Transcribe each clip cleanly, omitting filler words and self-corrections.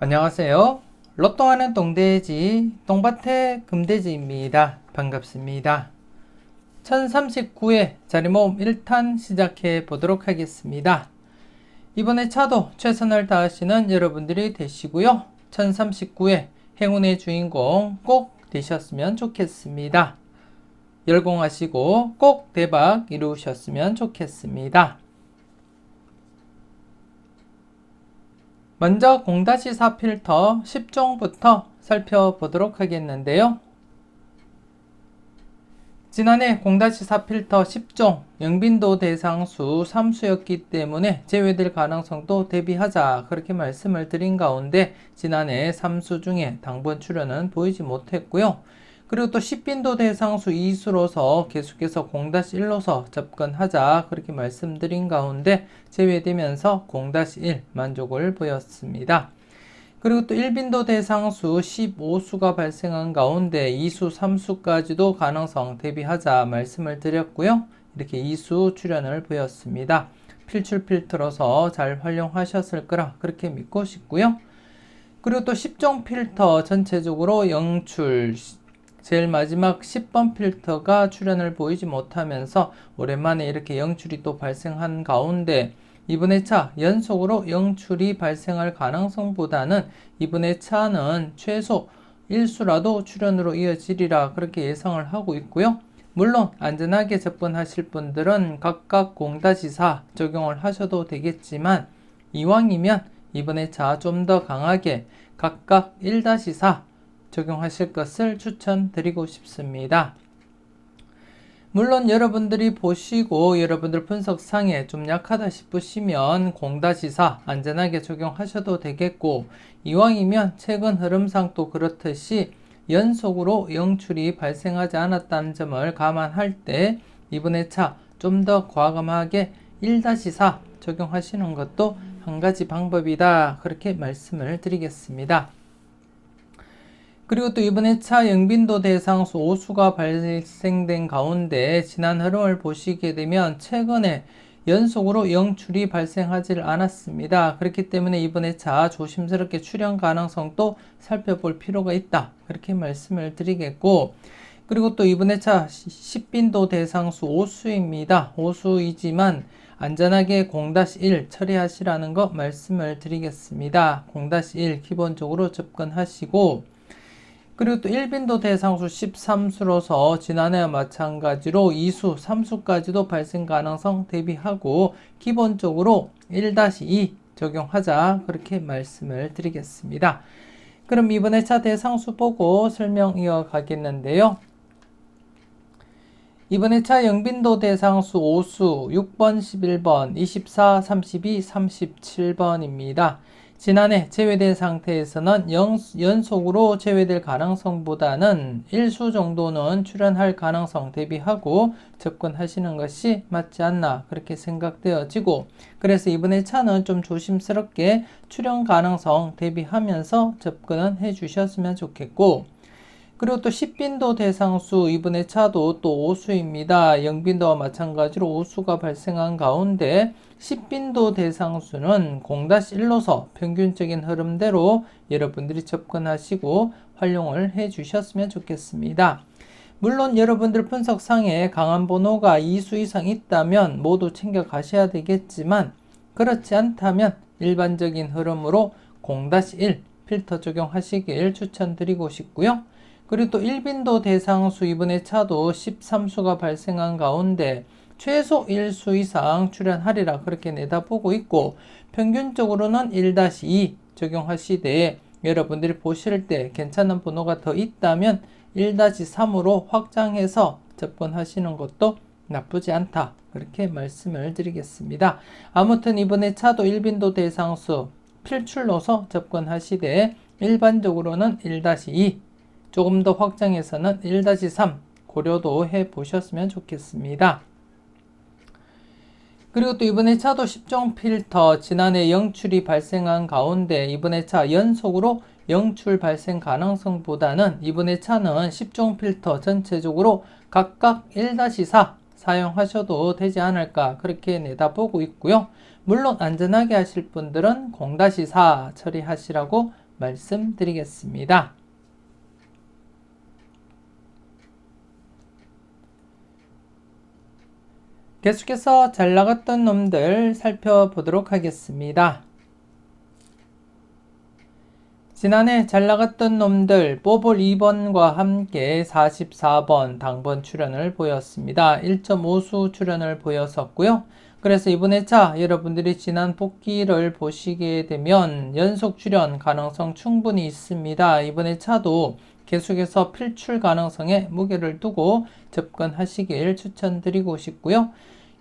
안녕하세요. 로또하는 똥돼지 똥밭의 금돼지입니다. 반갑습니다. 1039회 자리모음 1탄 시작해 보도록 하겠습니다. 이번에 차도 최선을 다하시는 여러분들이 되시고요. 1039회 행운의 주인공 꼭 되셨으면 좋겠습니다. 열공하시고 꼭 대박 이루셨으면 좋겠습니다. 먼저 0-4 필터 10종부터 살펴보도록 하겠는데요. 지난해 0-4 필터 10종 영빈도 대상수 3수였기 때문에 제외될 가능성도 대비하자 그렇게 말씀을 드린 가운데 지난해 3수 중에 당번 출현은 보이지 못했고요. 그리고 또 10빈도 대상수 2수로서 계속해서 0-1로서 접근하자 그렇게 말씀드린 가운데 제외되면서 0-1 만족을 보였습니다. 그리고 또 1빈도 대상수 15수가 발생한 가운데 2수, 3수까지도 가능성 대비하자 말씀을 드렸고요. 이렇게 2수 출현을 보였습니다. 필출 필터로서 잘 활용하셨을 거라 그렇게 믿고 싶고요. 그리고 또 10종 필터 전체적으로 영출 제일 마지막 10번 필터가 출현을 보이지 못하면서 오랜만에 이렇게 영출이 또 발생한 가운데 이번에 차 연속으로 영출이 발생할 가능성보다는 이번에 차는 최소 1수라도 출현으로 이어지리라 그렇게 예상을 하고 있고요. 물론 안전하게 접근하실 분들은 각각 0-4 적용을 하셔도 되겠지만 이왕이면 이번에 차 좀 더 강하게 각각 1-4 적용하실 것을 추천드리고 싶습니다. 물론 여러분들이 보시고 여러분들 분석상에 좀 약하다 싶으시면 0-4 안전하게 적용하셔도 되겠고 이왕이면 최근 흐름상 또 그렇듯이 연속으로 영출이 발생하지 않았다는 점을 감안할 때 이번에 차 좀 더 과감하게 1-4 적용하시는 것도 한 가지 방법이다 그렇게 말씀을 드리겠습니다. 그리고 또 이번에 차 영빈도 대상수 5수가 발생된 가운데 지난 흐름을 보시게 되면 최근에 연속으로 영출이 발생하지 않았습니다. 그렇기 때문에 이번에 차 조심스럽게 출현 가능성도 살펴볼 필요가 있다. 그렇게 말씀을 드리겠고 그리고 또 이번에 차 10빈도 대상수 5수입니다. 5수이지만 안전하게 0-1 처리하시라는 거 말씀을 드리겠습니다. 0-1 기본적으로 접근하시고 그리고 또 1빈도 대상수 13수로서 지난해와 마찬가지로 2수, 3수까지도 발생 가능성 대비하고 기본적으로 1-2 적용하자 그렇게 말씀을 드리겠습니다. 그럼 이번에 차 대상수 보고 설명 이어가겠는데요. 이번에 차 영빈도 대상수 5수 6번, 11번, 24, 32, 37번입니다. 지난해 제외된 상태에서는 연속으로 제외될 가능성보다는 1수 정도는 출현할 가능성 대비하고 접근하시는 것이 맞지 않나 그렇게 생각되어지고 그래서 이번에 차는 좀 조심스럽게 출현 가능성 대비하면서 접근은 해주셨으면 좋겠고 그리고 또 10빈도 대상수 이번에 차도 또 5수입니다. 영빈도와 마찬가지로 5수가 발생한 가운데 10빈도 대상수는 0-1로서 평균적인 흐름대로 여러분들이 접근하시고 활용을 해 주셨으면 좋겠습니다. 물론 여러분들 분석상에 강한 번호가 2수 이상 있다면 모두 챙겨 가셔야 되겠지만 그렇지 않다면 일반적인 흐름으로 0-1 필터 적용하시길 추천드리고 싶고요. 그리고 또 1빈도 대상수 이번에 차도 13수가 발생한 가운데 최소 1수 이상 출현하리라 그렇게 내다보고 있고 평균적으로는 1-2 적용하시되 여러분들이 보실 때 괜찮은 번호가 더 있다면 1-3으로 확장해서 접근하시는 것도 나쁘지 않다 그렇게 말씀을 드리겠습니다. 아무튼 이번에 차도 1빈도 대상수 필출로서 접근하시되 일반적으로는 1-2 조금 더 확장해서는 1-3 고려도 해 보셨으면 좋겠습니다. 그리고 또 이번에 차도 10종 필터 지난해 영출이 발생한 가운데 이번에 차 연속으로 영출 발생 가능성보다는 이번에 차는 10종 필터 전체적으로 각각 1-4 사용하셔도 되지 않을까 그렇게 내다보고 있고요. 물론 안전하게 하실 분들은 0-4 처리하시라고 말씀드리겠습니다. 계속해서 잘 나갔던 놈들 살펴보도록 하겠습니다. 지난해 잘 나갔던 놈들 뽀볼 2번과 함께 44번 당번 출현을 보였습니다. 1.5수 출현을 보였었고요. 그래서 이번 회차 여러분들이 지난 복기를 보시게 되면 연속 출현 가능성 충분히 있습니다. 이번 회차도 계속해서 필출 가능성에 무게를 두고 접근하시길 추천드리고 싶고요.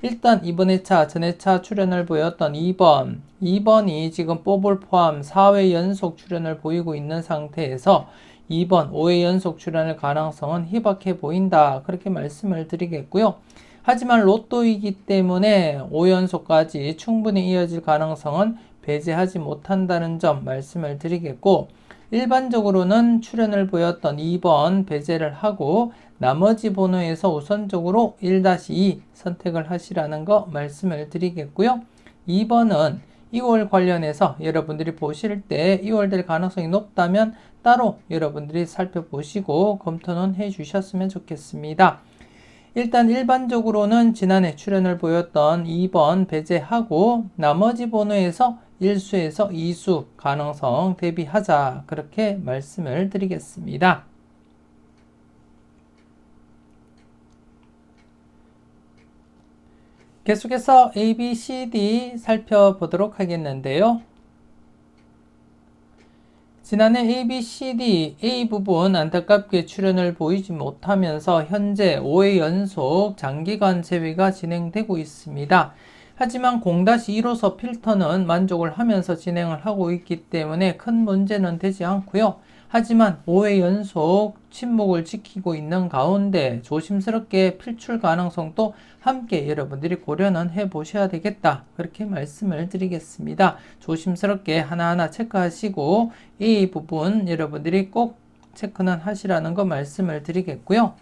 일단 이번 회차, 전 회차 출현을 보였던 2번이 지금 뽀볼 포함 4회 연속 출현을 보이고 있는 상태에서 2번 5회 연속 출현의 가능성은 희박해 보인다. 그렇게 말씀을 드리겠고요. 하지만 로또이기 때문에 5연속까지 충분히 이어질 가능성은 배제하지 못한다는 점 말씀을 드리겠고, 일반적으로는 출현을 보였던 2번 배제를 하고 나머지 번호에서 우선적으로 1-2 선택을 하시라는 거 말씀을 드리겠고요. 2번은 2월 관련해서 여러분들이 보실 때 2월 될 가능성이 높다면 따로 여러분들이 살펴보시고 검토는 해 주셨으면 좋겠습니다. 일단 일반적으로는 지난해 출현을 보였던 2번 배제하고 나머지 번호에서 1수에서 2수 가능성 대비하자, 그렇게 말씀을 드리겠습니다. 계속해서 A, B, C, D 살펴보도록 하겠는데요. 지난해 A, B, C, D, A 부분 안타깝게 출현을 보이지 못하면서 현재 5회 연속 장기간 제외가 진행되고 있습니다. 하지만 0-1호서 필터는 만족을 하면서 진행을 하고 있기 때문에 큰 문제는 되지 않고요. 하지만 5회 연속 침묵을 지키고 있는 가운데 조심스럽게 필출 가능성도 함께 여러분들이 고려는 해 보셔야 되겠다, 그렇게 말씀을 드리겠습니다. 조심스럽게 하나하나 체크하시고 이 부분 여러분들이 꼭 체크는 하시라는 거 말씀을 드리겠고요.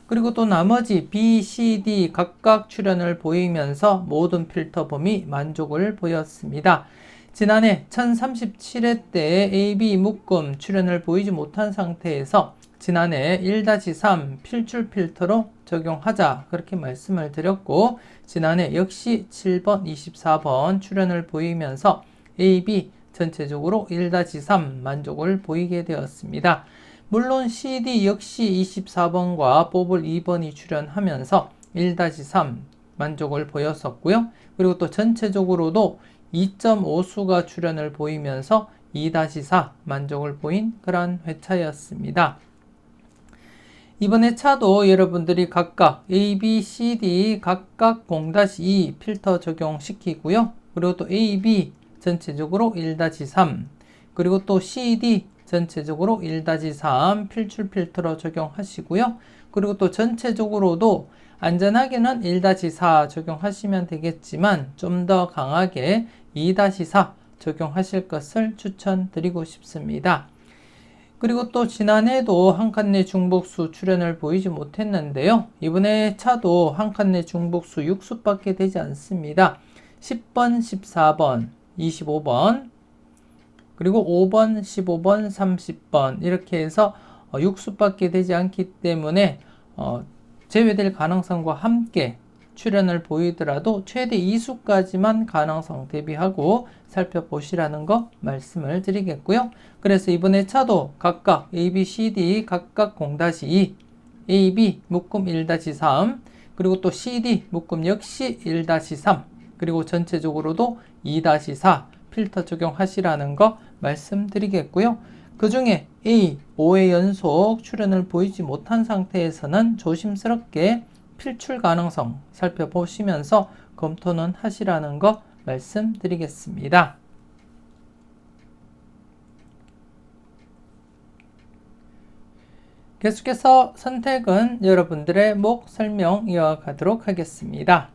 그리고 또 나머지 B, C, D 각각 출현을 보이면서 모든 필터 범위 만족을 보였습니다. 지난해 1037회 때 A, B 묶음 출현을 보이지 못한 상태에서 지난해 1-3 필출 필터로 적용하자, 그렇게 말씀을 드렸고, 지난해 역시 7번, 24번 출현을 보이면서 A, B 전체적으로 1-3 만족을 보이게 되었습니다. 물론 CD 역시 24번과 뽀볼 2번이 출현하면서 1-3 만족을 보였었고요. 그리고 또 전체적으로도 2.5수가 출현을 보이면서 2-4 만족을 보인 그런 회차였습니다. 이번 회차도 여러분들이 각각 A, B, C, D 각각 0-2 필터 적용시키고요. 그리고 또 A, B 전체적으로 1-3, 그리고 또 C, D 전체적으로 1-3 필출 필터로 적용하시고요. 그리고 또 전체적으로도 안전하게는 1-4 적용하시면 되겠지만 좀 더 강하게 2-4 적용하실 것을 추천드리고 싶습니다. 그리고 또 지난해도 한 칸 내 중복수 출현을 보이지 못했는데요. 이번에 차도 한 칸 내 중복수 6수밖에 되지 않습니다. 10번, 14번, 25번, 그리고 5번, 15번, 30번 이렇게 해서 6수밖에 되지 않기 때문에 제외될 가능성과 함께 출현을 보이더라도 최대 2수까지만 가능성 대비하고 살펴보시라는 거 말씀을 드리겠고요. 그래서 이번에 차도 각각 A, B, C, D 각각 0-2, A, B 묶음 1-3, 그리고 또 C, D 묶음 역시 1-3, 그리고 전체적으로도 2-4 필터 적용하시라는 거 말씀드리겠고요. 그 중에 A 5회 연속 출현을 보이지 못한 상태에서는 조심스럽게 필출 가능성 살펴보시면서 검토는 하시라는 거 말씀드리겠습니다. 계속해서 선택은 여러분들의 목 설명 이어가도록 하겠습니다.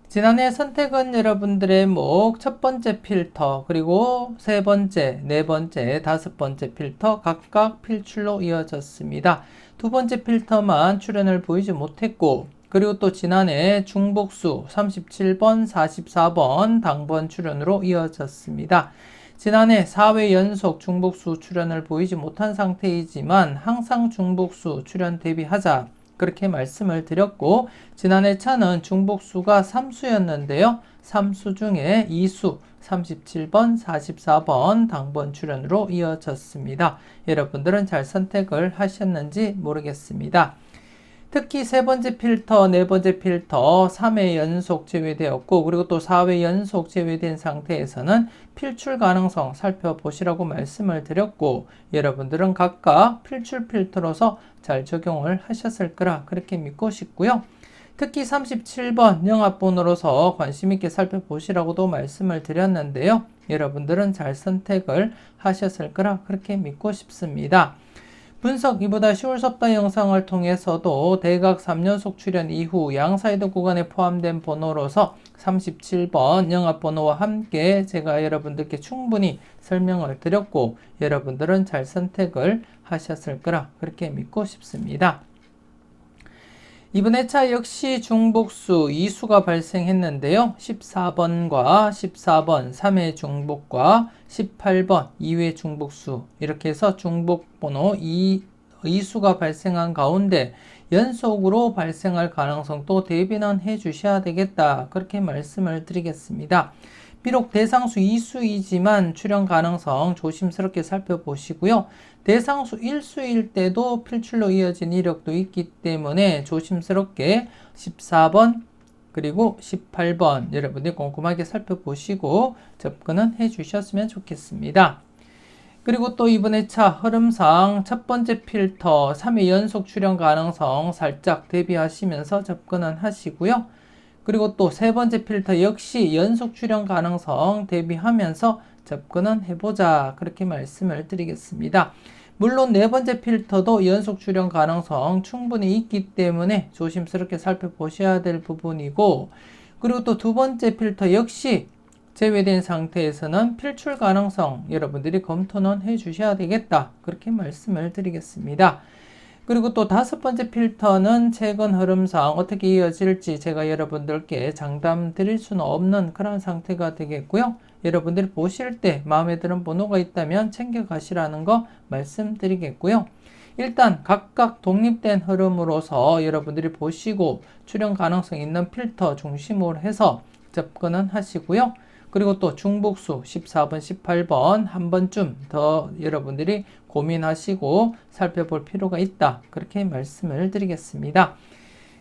지난해 선택은 여러분들의 목 첫 번째 필터, 그리고 세 번째, 네 번째, 다섯 번째 필터 각각 필출로 이어졌습니다. 두 번째 필터만 출현을 보이지 못했고 그리고 또 지난해 중복수 37번, 44번 당번 출연으로 이어졌습니다. 지난해 4회 연속 중복수 출연을 보이지 못한 상태이지만 항상 중복수 출연 대비하자 그렇게 말씀을 드렸고, 지난해 차는 중복수가 3수였는데요. 3수 중에 2수 37번, 44번 당번 출연으로 이어졌습니다. 여러분들은 잘 선택을 하셨는지 모르겠습니다. 특히 세 번째 필터, 네 번째 필터 3회 연속 제외되었고, 그리고 또 4회 연속 제외된 상태에서는 필출 가능성 살펴보시라고 말씀을 드렸고, 여러분들은 각각 필출 필터로서 잘 적용을 하셨을 거라 그렇게 믿고 싶고요. 특히 37번 영합번호로서 관심있게 살펴보시라고도 말씀을 드렸는데요. 여러분들은 잘 선택을 하셨을 거라 그렇게 믿고 싶습니다. 분석 이보다 쉬울 섭다 영상을 통해서도 대각 3연속 출연 이후 양사이드 구간에 포함된 번호로서 37번 영합번호와 함께 제가 여러분들께 충분히 설명을 드렸고, 여러분들은 잘 선택을 하셨을 거라 그렇게 믿고 싶습니다. 이번 회차 역시 중복수 2수가 발생했는데요. 14번과 14번 3회 중복과 18번 2회 중복수, 이렇게 해서 중복번호 2수가 발생한 가운데 연속으로 발생할 가능성도 대비는 해 주셔야 되겠다 그렇게 말씀을 드리겠습니다. 비록 대상수 2수이지만 출현 가능성 조심스럽게 살펴보시고요. 대상수 1수일 때도 필출로 이어진 이력도 있기 때문에 조심스럽게 14번 그리고 18번 여러분들 꼼꼼하게 살펴보시고 접근은 해 주셨으면 좋겠습니다. 그리고 또 이번 회차 흐름상 첫 번째 필터 3회 연속 출현 가능성 살짝 대비하시면서 접근은 하시고요. 그리고 또 세 번째 필터 역시 연속 출현 가능성 대비하면서 접근은 해보자 그렇게 말씀을 드리겠습니다. 물론 네 번째 필터도 연속 출현 가능성 충분히 있기 때문에 조심스럽게 살펴보셔야 될 부분이고, 그리고 또 두 번째 필터 역시 제외된 상태에서는 필출 가능성 여러분들이 검토는 해 주셔야 되겠다 그렇게 말씀을 드리겠습니다. 그리고 또 다섯 번째 필터는 최근 흐름상 어떻게 이어질지 제가 여러분들께 장담 드릴 수는 없는 그런 상태가 되겠고요. 여러분들이 보실 때 마음에 드는 번호가 있다면 챙겨가시라는 거 말씀드리겠고요. 일단 각각 독립된 흐름으로서 여러분들이 보시고 출현 가능성 있는 필터 중심으로 해서 접근은 하시고요. 그리고 또 중복수 14번, 18번 한 번쯤 더 여러분들이 고민하시고 살펴볼 필요가 있다 그렇게 말씀을 드리겠습니다.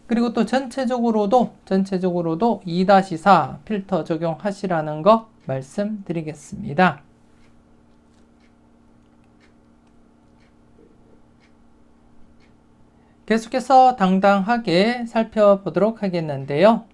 그리고 또 전체적으로도 2-4 필터 적용하시라는 거 말씀드리겠습니다. 계속해서 당당하게 살펴보도록 하겠는데요.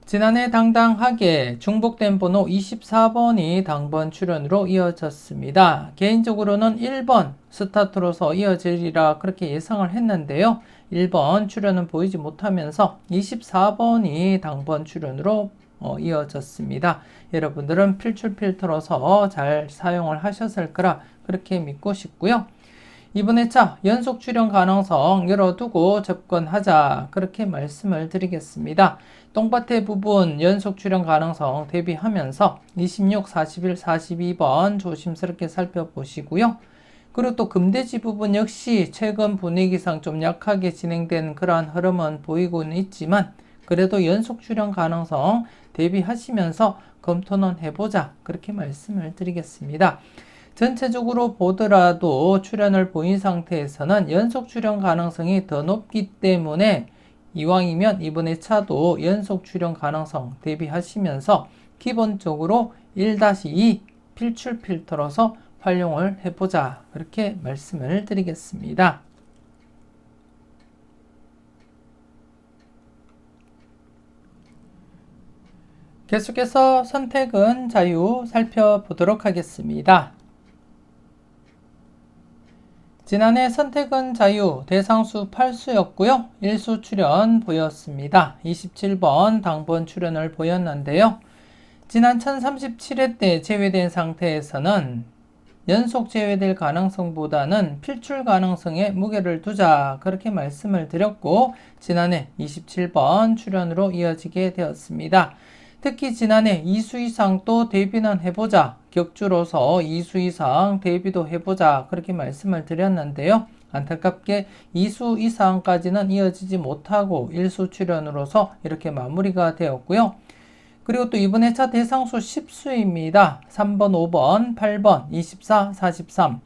지난해 당당하게 중복된 번호 24번이 당번 출연으로 이어졌습니다. 개인적으로는 1번 스타트로서 이어지리라 그렇게 예상을 했는데요. 1번 출연은 보이지 못하면서 24번이 당번 출연으로 이어졌습니다. 여러분들은 필출 필터로서 잘 사용을 하셨을 거라 그렇게 믿고 싶고요. 이번 회차 연속 출연 가능성 열어두고 접근하자 그렇게 말씀을 드리겠습니다. 똥밭의 부분 연속 출연 가능성 대비하면서 26, 41, 42번 조심스럽게 살펴보시고요. 그리고 또 금돼지 부분 역시 최근 분위기상 좀 약하게 진행된 그러한 흐름은 보이고는 있지만 그래도 연속 출연 가능성 대비하시면서 검토는 해보자 그렇게 말씀을 드리겠습니다. 전체적으로 보더라도 출연을 보인 상태에서는 연속 출연 가능성이 더 높기 때문에 이왕이면 이번 회차도 연속 출연 가능성 대비하시면서 기본적으로 1-2 필출 필터로서 활용을 해보자 그렇게 말씀을 드리겠습니다. 계속해서 선택은 자유 살펴보도록 하겠습니다. 지난해 선택은 자유 대상수 8수였고요. 1수 출연 보였습니다. 27번 당번 출연을 보였는데요. 지난 1037회 때 제외된 상태에서는 연속 제외될 가능성보다는 필출 가능성에 무게를 두자 그렇게 말씀을 드렸고 지난해 27번 출연으로 이어지게 되었습니다. 특히 지난해 2수 이상 또 대비는 해보자, 격주로서 2수 이상 대비도 해보자 그렇게 말씀을 드렸는데요. 안타깝게 2수 이상까지는 이어지지 못하고 1수 출연으로서 이렇게 마무리가 되었고요. 그리고 또 이번 회차 대상수 10수입니다. 3번, 5번, 8번, 24, 43,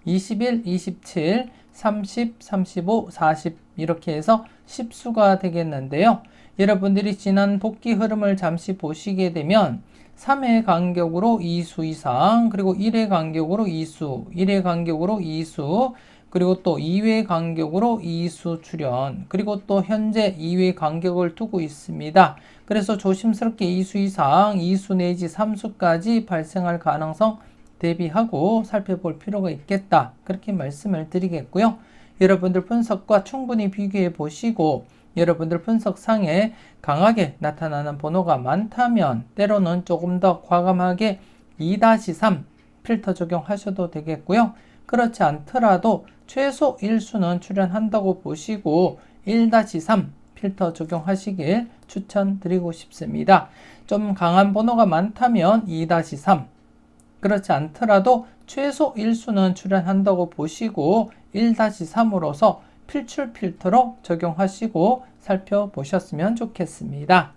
21, 27, 30, 35, 40 이렇게 해서 10수가 되겠는데요. 여러분들이 지난 복귀 흐름을 잠시 보시게 되면 3회 간격으로 2수 이상, 그리고 1회 간격으로 2수, 1회 간격으로 2수, 그리고 또 2회 간격으로 2수 출연, 그리고 또 현재 2회 간격을 두고 있습니다. 그래서 조심스럽게 2수 이상, 2수 내지 3수까지 발생할 가능성 대비하고 살펴볼 필요가 있겠다. 그렇게 말씀을 드리겠고요. 여러분들 분석과 충분히 비교해 보시고 여러분들 분석상에 강하게 나타나는 번호가 많다면 때로는 조금 더 과감하게 2-3 필터 적용하셔도 되겠고요. 그렇지 않더라도 최소 1수는 출연한다고 보시고 1-3 필터 적용하시길 추천드리고 싶습니다. 좀 강한 번호가 많다면 2-3, 그렇지 않더라도 최소 1수는 출연한다고 보시고 1-3으로서 필출 필터로 적용하시고 살펴보셨으면 좋겠습니다.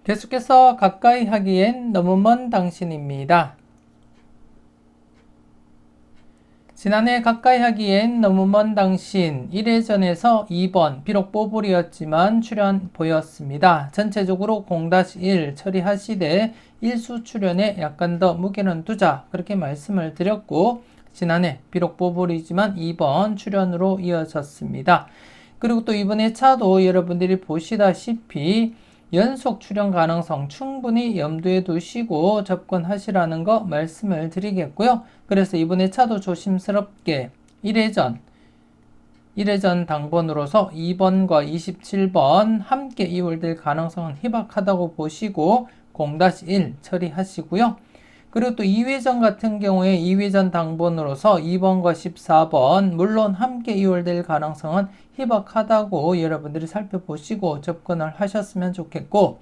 계속해서 가까이 하기엔 너무 먼 당신입니다. 지난해 가까이 하기엔 너무 먼 당신 1회전에서 2번 비록 뽀글이었지만 출연 보였습니다. 전체적으로 0-1 처리하시되 1수 출연에 약간 더 무게는 두자 그렇게 말씀을 드렸고 지난해 비록 뽀글이지만 2번 출연으로 이어졌습니다. 그리고 또 이번 회차도 여러분들이 보시다시피 연속 출연 가능성 충분히 염두에 두시고 접근하시라는 거 말씀을 드리겠고요. 그래서 이번 회차도 조심스럽게 1회전 당번으로서 2번과 27번 함께 이월될 가능성은 희박하다고 보시고 0-1 처리하시고요. 그리고 또 2회전 같은 경우에 2회전 당번으로서 2번과 14번 물론 함께 이월될 가능성은 희박하다고 여러분들이 살펴보시고 접근을 하셨으면 좋겠고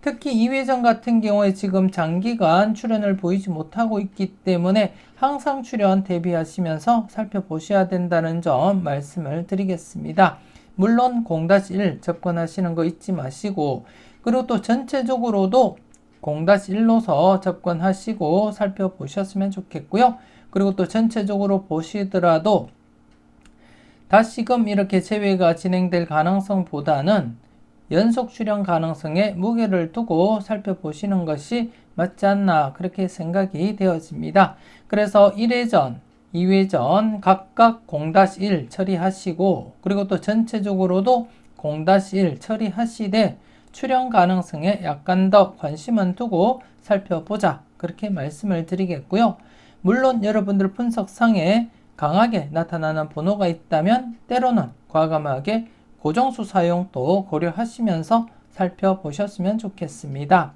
특히 2회전 같은 경우에 지금 장기간 출연을 보이지 못하고 있기 때문에 항상 출연 대비하시면서 살펴보셔야 된다는 점 말씀을 드리겠습니다. 물론 0-1 접근하시는 거 잊지 마시고 그리고 또 전체적으로도 0-1로서 접근하시고 살펴보셨으면 좋겠고요. 그리고 또 전체적으로 보시더라도 다시금 이렇게 제외가 진행될 가능성보다는 연속 출연 가능성에 무게를 두고 살펴보시는 것이 맞지 않나 그렇게 생각이 되어집니다. 그래서 1회전, 2회전 각각 0-1 처리하시고 그리고 또 전체적으로도 0-1 처리하시되 출연 가능성에 약간 더 관심은 두고 살펴보자 그렇게 말씀을 드리겠고요. 물론 여러분들 분석상에 강하게 나타나는 번호가 있다면 때로는 과감하게 고정수 사용도 고려하시면서 살펴보셨으면 좋겠습니다.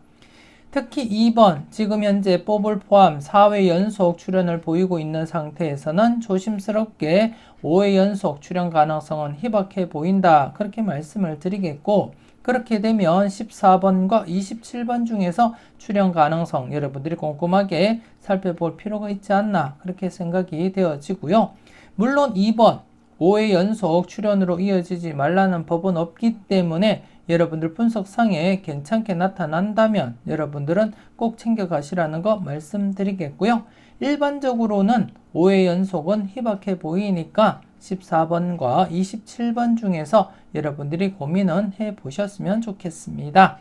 특히 2번 지금 현재 뽀글 포함 4회 연속 출연을 보이고 있는 상태에서는 조심스럽게 5회 연속 출연 가능성은 희박해 보인다 그렇게 말씀을 드리겠고 그렇게 되면 14번과 27번 중에서 출연 가능성 여러분들이 꼼꼼하게 살펴볼 필요가 있지 않나 그렇게 생각이 되어지고요. 물론 2번 5회 연속 출연으로 이어지지 말라는 법은 없기 때문에 여러분들 분석상에 괜찮게 나타난다면 여러분들은 꼭 챙겨가시라는 거 말씀드리겠고요. 일반적으로는 5회 연속은 희박해 보이니까 14번과 27번 중에서 여러분들이 고민은 해 보셨으면 좋겠습니다.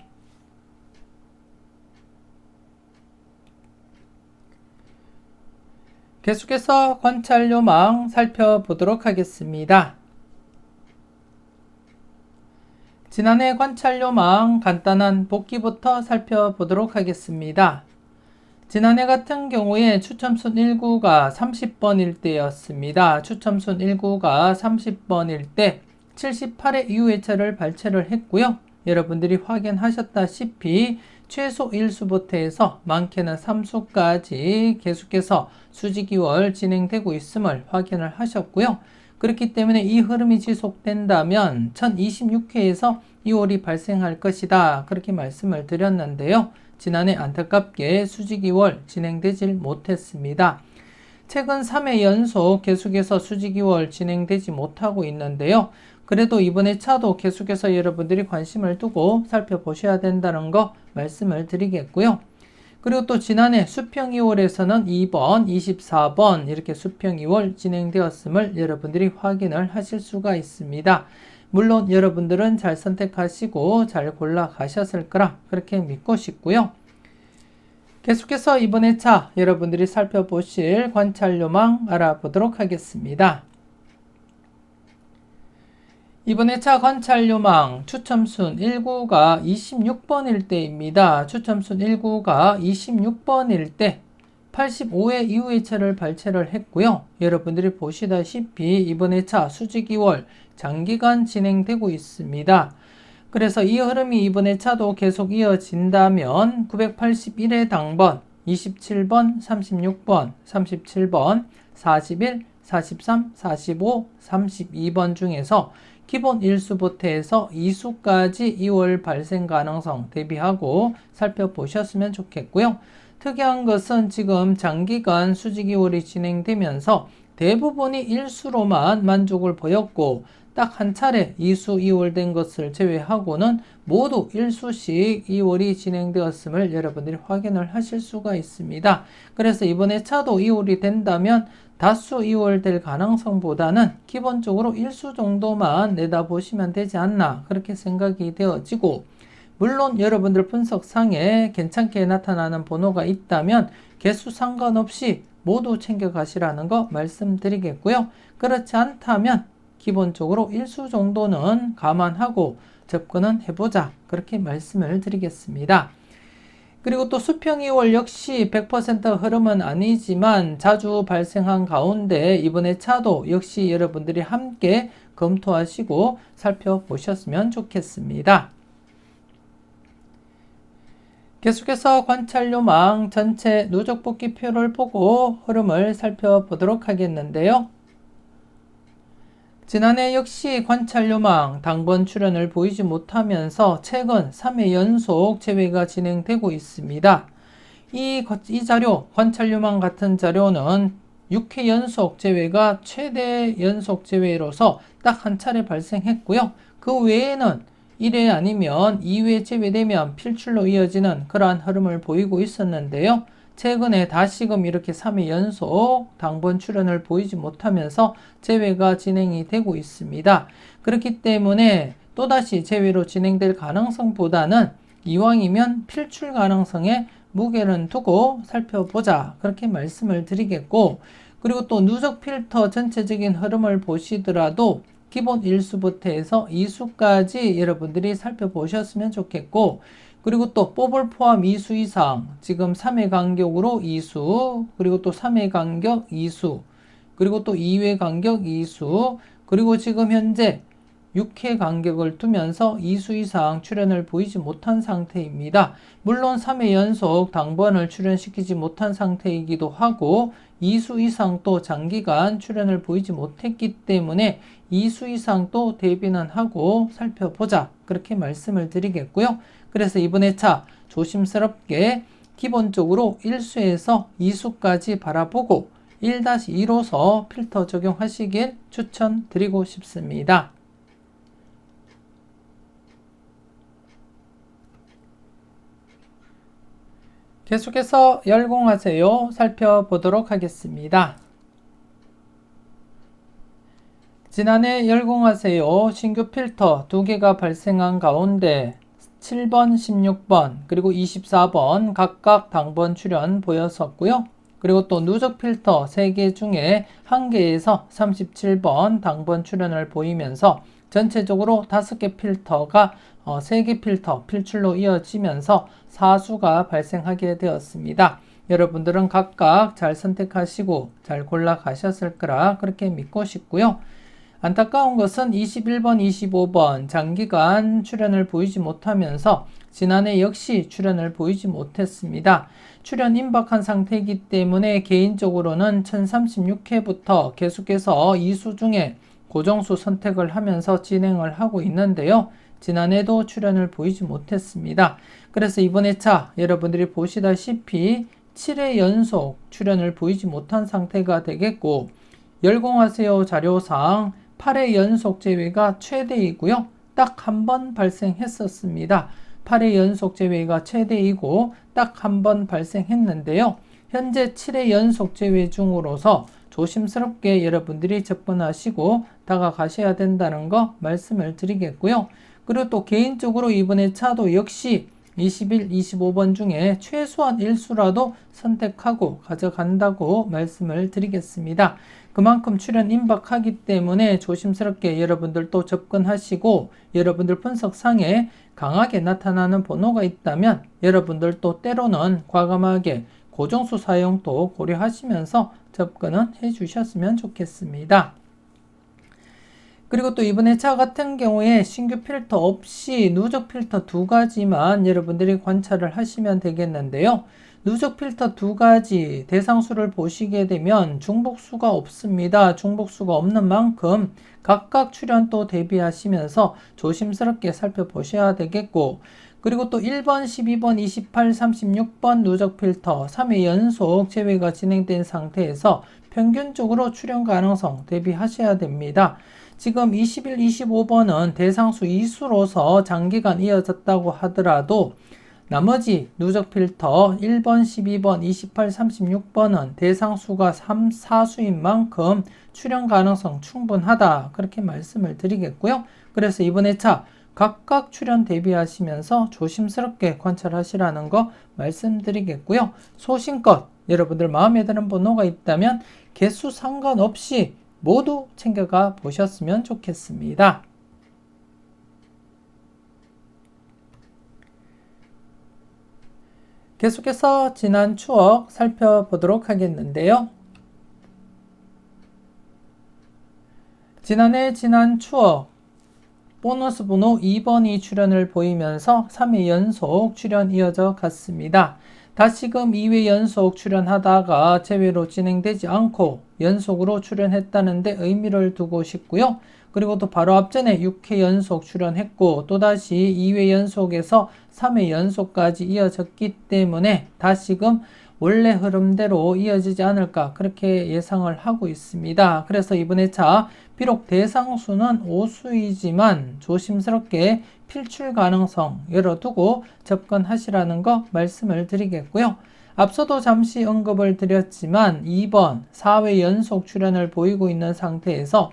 계속해서 관찰 요망 살펴보도록 하겠습니다. 지난해 관찰 요망 간단한 복기부터 살펴보도록 하겠습니다. 지난해 같은 경우에 추첨순 1구가 30번일 때였습니다. 추첨순 1구가 30번일 때 78회 이후회차를 발췌를 했고요. 여러분들이 확인하셨다시피 최소 1수부터 해서 많게는 3수까지 계속해서 수직이월 진행되고 있음을 확인을 하셨고요. 그렇기 때문에 이 흐름이 지속된다면 1026회에서 2월이 발생할 것이다. 그렇게 말씀을 드렸는데요. 지난해 안타깝게 수직 2월 진행되질 못했습니다. 최근 3회 연속 계속해서 수직 2월 진행되지 못하고 있는데요. 그래도 이번에 차도 계속해서 여러분들이 관심을 두고 살펴보셔야 된다는 거 말씀을 드리겠고요. 그리고 또 지난해 수평 2월에서는 2번, 24번 이렇게 수평 2월 진행되었음을 여러분들이 확인을 하실 수가 있습니다. 물론 여러분들은 잘 선택하시고 잘 골라 가셨을 거라 그렇게 믿고 싶고요. 계속해서 이번에 차 여러분들이 살펴보실 관찰요망 알아보도록 하겠습니다. 이번에 차 관찰요망 추첨순 1구가 26번일 때입니다. 추첨순 1구가 26번일 때 85회 이후의 차를 발췌를 했고요. 여러분들이 보시다시피 이번에 차 수직 2월 장기간 진행되고 있습니다. 그래서 이 흐름이 이번에 차도 계속 이어진다면 981회 당번, 27번, 36번, 37번, 41, 43, 45, 32번 중에서 기본 1수부터 해서 2수까지 2월 발생 가능성 대비하고 살펴보셨으면 좋겠고요. 특이한 것은 지금 장기간 수직 2월이 진행되면서 대부분이 1수로만 만족을 보였고 딱 한 차례 2수 2월 된 것을 제외하고는 모두 1수씩 2월이 진행되었음을 여러분들이 확인을 하실 수가 있습니다. 그래서 이번에 차도 2월이 된다면 다수 2월 될 가능성보다는 기본적으로 1수 정도만 내다보시면 되지 않나 그렇게 생각이 되어지고, 물론 여러분들 분석상에 괜찮게 나타나는 번호가 있다면 개수 상관없이 모두 챙겨가시라는 거 말씀드리겠고요. 그렇지 않다면 기본적으로 1수 정도는 감안하고 접근은 해보자 그렇게 말씀을 드리겠습니다. 그리고 또 수평 2월 역시 100% 흐름은 아니지만 자주 발생한 가운데 이번에 차도 역시 여러분들이 함께 검토하시고 살펴보셨으면 좋겠습니다. 계속해서 관찰요망 전체 누적 복귀표를 보고 흐름을 살펴보도록 하겠는데요. 지난해 역시 관찰요망 당번 출현을 보이지 못하면서 최근 3회 연속 재회가 진행되고 있습니다. 이 자료, 관찰요망 같은 자료는 6회 연속 재회가 최대 연속 재회로서 딱 한 차례 발생했고요. 그 외에는 1회 아니면 2회 재회되면 필출로 이어지는 그러한 흐름을 보이고 있었는데요. 최근에 다시금 이렇게 3회 연속 당번 출현을 보이지 못하면서 재회가 진행이 되고 있습니다. 그렇기 때문에 또다시 재회로 진행될 가능성보다는 이왕이면 필출 가능성에 무게를 두고 살펴보자 그렇게 말씀을 드리겠고, 그리고 또 누적 필터 전체적인 흐름을 보시더라도 기본 1수부터 해서 2수까지 여러분들이 살펴보셨으면 좋겠고, 그리고 또 뽑을 포함 2수 이상, 지금 3회 간격으로 2수, 그리고 또 3회 간격 2수, 그리고 또 2회 간격 2수, 그리고 지금 현재 6회 간격을 두면서 2수 이상 출현을 보이지 못한 상태입니다. 물론 3회 연속 당번을 출현시키지 못한 상태이기도 하고 2수 이상 또 장기간 출현을 보이지 못했기 때문에 2수 이상 또 대비는 하고 살펴보자 그렇게 말씀을 드리겠고요. 그래서 이번에 차 조심스럽게 기본적으로 1수에서 2수까지 바라보고 1-2로서 필터 적용하시길 추천드리고 싶습니다. 계속해서 열공하세요 살펴보도록 하겠습니다. 지난해 열공하세요 신규 필터 2개가 발생한 가운데 7번, 16번, 그리고 24번 각각 당번 출현 보였었고요. 그리고 또 누적 필터 3개 중에 1개에서 37번 당번 출현을 보이면서 전체적으로 5개 필터가 3개 필터 필출로 이어지면서 4수가 발생하게 되었습니다. 여러분들은 각각 잘 선택하시고 잘 골라 가셨을 거라 그렇게 믿고 싶고요. 안타까운 것은 21번, 25번 장기간 출연을 보이지 못하면서 지난해 역시 출연을 보이지 못했습니다. 출연 임박한 상태이기 때문에 개인적으로는 1036회부터 계속해서 이수 중에 고정수 선택을 하면서 진행을 하고 있는데요. 지난해도 출연을 보이지 못했습니다. 그래서 이번 회차 여러분들이 보시다시피 7회 연속 출연을 보이지 못한 상태가 되겠고, 열공하세요 자료상 8회 연속 제외가 최대이고요. 딱 한 번 발생했었습니다. 8회 연속 제외가 최대이고 딱 한 번 발생했는데요. 현재 7회 연속 제외 중으로서 조심스럽게 여러분들이 접근하시고 다가가셔야 된다는 거 말씀을 드리겠고요. 그리고 또 개인적으로 이번에 차도 역시 21, 25번 중에 최소한 1수라도 선택하고 가져간다고 말씀을 드리겠습니다. 그만큼 출연 임박하기 때문에 조심스럽게 여러분들도 접근하시고, 여러분들 분석상에 강하게 나타나는 번호가 있다면 여러분들도 때로는 과감하게 고정수 사용도 고려하시면서 접근은 해주셨으면 좋겠습니다. 그리고 또 이번 회차 같은 경우에 신규 필터 없이 누적 필터 2가지만 여러분들이 관찰을 하시면 되겠는데요. 누적 필터 2가지 대상수를 보시게 되면 중복수가 없습니다. 중복수가 없는 만큼 각각 출연도 대비하시면서 조심스럽게 살펴보셔야 되겠고, 그리고 또 1번, 12번, 28, 36번 누적 필터 3회 연속 제외가 진행된 상태에서 평균적으로 출연 가능성 대비하셔야 됩니다. 지금 21, 25번은 대상수 2수로서 장기간 이어졌다고 하더라도 나머지 누적 필터 1번, 12번, 28, 36번은 대상수가 3, 4수인 만큼 출연 가능성 충분하다 그렇게 말씀을 드리겠고요. 그래서 이번 회차 각각 출연 대비하시면서 조심스럽게 관찰하시라는 거 말씀드리겠고요. 소신껏 여러분들 마음에 드는 번호가 있다면 개수 상관없이 모두 챙겨가 보셨으면 좋겠습니다. 계속해서 지난 추억 살펴보도록 하겠는데요. 지난해 지난 추억 보너스 번호 2번이 출연을 보이면서 3회 연속 출연 이어져 갔습니다. 다시금 2회 연속 출연하다가 제외로 진행되지 않고 연속으로 출연했다는데 의미를 두고 싶고요. 그리고 또 바로 앞전에 6회 연속 출연했고 또다시 2회 연속에서 3회 연속까지 이어졌기 때문에 다시금 원래 흐름대로 이어지지 않을까 그렇게 예상을 하고 있습니다. 그래서 이번 회차 비록 대상수는 5수이지만 조심스럽게 필출 가능성 열어두고 접근하시라는 거 말씀을 드리겠고요. 앞서도 잠시 언급을 드렸지만 2번 4회 연속 출연을 보이고 있는 상태에서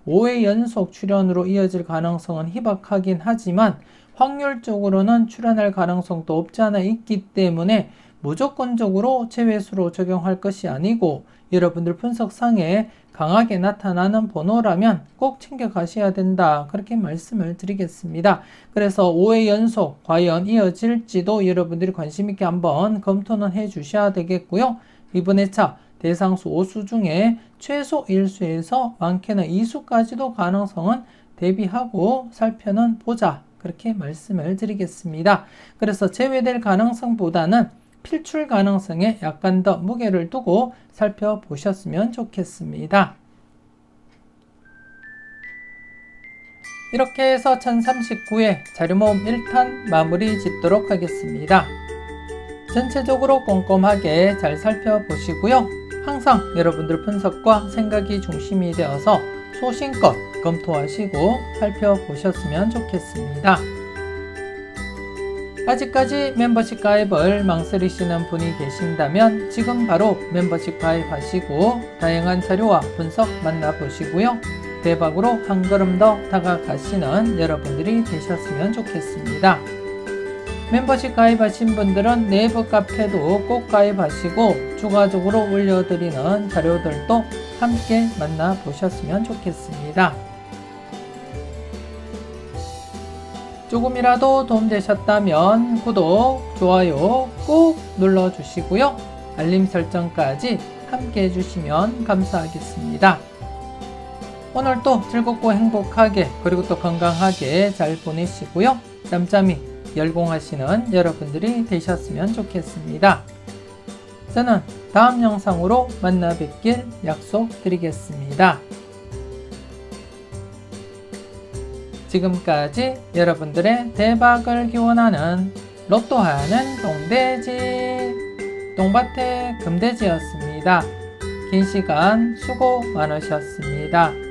5회 연속 출연으로 이어질 가능성은 희박하긴 하지만 확률적으로는 출연할 가능성도 없지 않아 있기 때문에 무조건적으로 제외수로 적용할 것이 아니고 여러분들 분석상에 강하게 나타나는 번호라면 꼭 챙겨가셔야 된다 그렇게 말씀을 드리겠습니다. 그래서 5회 연속 과연 이어질지도 여러분들이 관심있게 한번 검토는 해 주셔야 되겠고요. 이번 회차 대상수 5수 중에 최소 1수에서 많게는 2수까지도 가능성은 대비하고 살펴는 보자 그렇게 말씀을 드리겠습니다. 그래서 제외될 가능성보다는 필출 가능성에 약간 더 무게를 두고 살펴보셨으면 좋겠습니다. 이렇게 해서 1039회 자료모음 1탄 마무리 짓도록 하겠습니다. 전체적으로 꼼꼼하게 잘 살펴보시고요. 항상 여러분들 분석과 생각이 중심이 되어서 소신껏 검토하시고 살펴보셨으면 좋겠습니다. 아직까지 멤버십 가입을 망설이시는 분이 계신다면 지금 바로 멤버십 가입하시고 다양한 자료와 분석 만나보시고요. 대박으로 한 걸음 더 다가가시는 여러분들이 되셨으면 좋겠습니다. 멤버십 가입하신 분들은 네이버 카페도 꼭 가입하시고 추가적으로 올려드리는 자료들도 함께 만나보셨으면 좋겠습니다. 조금이라도 도움되셨다면 구독, 좋아요 꼭 눌러주시고요. 알림 설정까지 함께 해주시면 감사하겠습니다. 오늘도 즐겁고 행복하게 그리고 또 건강하게 잘 보내시고요. 짬짬이 열공하시는 여러분들이 되셨으면 좋겠습니다. 저는 다음 영상으로 만나 뵙길 약속드리겠습니다. 지금까지 여러분들의 대박을 기원하는 로또 하는 동돼지 똥밭의 금돼지였습니다. 긴 시간 수고 많으셨습니다.